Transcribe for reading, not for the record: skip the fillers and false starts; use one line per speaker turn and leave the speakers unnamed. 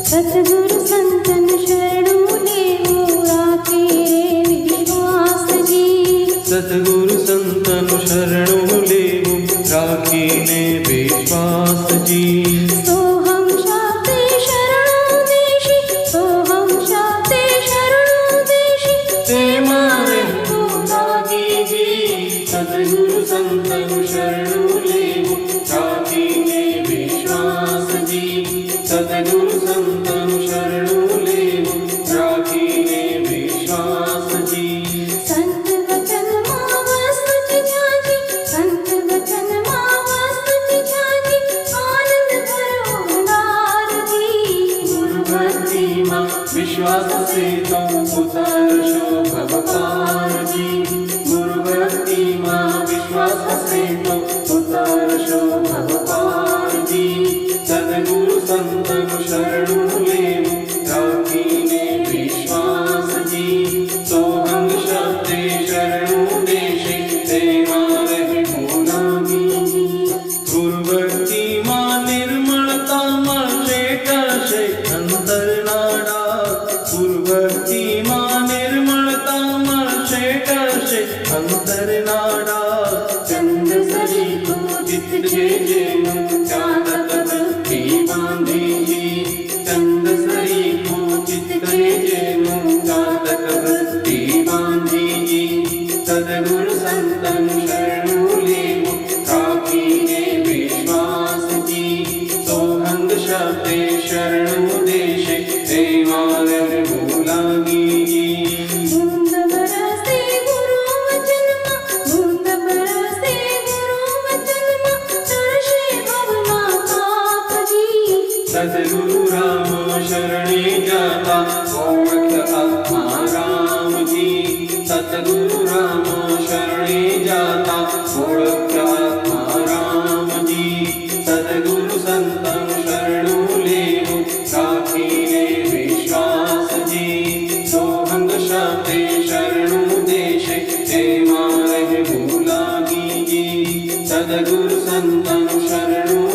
सतगुरु संतन शरणु लेवो राखे रे विश्वास जी।
सतगुरु संतन शरणु लेवो राखीने विश्वास जी।
सोहम शाते शरणु देशी, सोहम शाते शरणु देशी,
ते मारे तो लागी जी। सतगुरु संतन शरणु लेवो राखीने विश्वास जी। सतगुरु संतन शरणु लेवो राखीने विश्वास जी।
संत वचन मां वस्तु जाजी, संत वचन मां वस्तु जाजी, आनंद भरो भंडार जी।
गुरु भक्ति मां विश्वास से तुम उतरशो भव पार जी। गुरु भक्ति मां विश्वास से तुम उतरशो भव पार जी। सद्गुरु संतन शरणु लेवो राखीने विश्वास जी। सोहम शब्दे शरणु देशे ते मारे भोलागी जी। गुरु भक्ति मां निर्मलता मळशे करशे अंतरनाडा। गुरु भक्ति मां निर्मलता मळशे करशे अंतरनाडा। चंद सरी को चित जेनु चातक वृत्ति बांधी जी। चंद सरी को चित जेनु चातक वृत्ति बांधी जी। सद्गुरु संतन शरणु लेवो राखीने विश्वास जी। सोहंग शब्दे शरणु देशे ते मारे भोलागी जी।
बूंद बरसे गुरु वचन मां, बूंद बरसे गुरु वचन मां, तरशे भवना पाप जी।
सद्गुरु राम शरणे जाता ओळख आत्मा राम जी। सद्गुरु राम शरणे जाता ओळख आत्मा राम जी। सद्गुरु संतन शरणु लेवो राखीने विश्वास जी। सोहंग शब्दे शरणु देशे ते मारे भोलागी जी। सद्गुरु संतन शरणु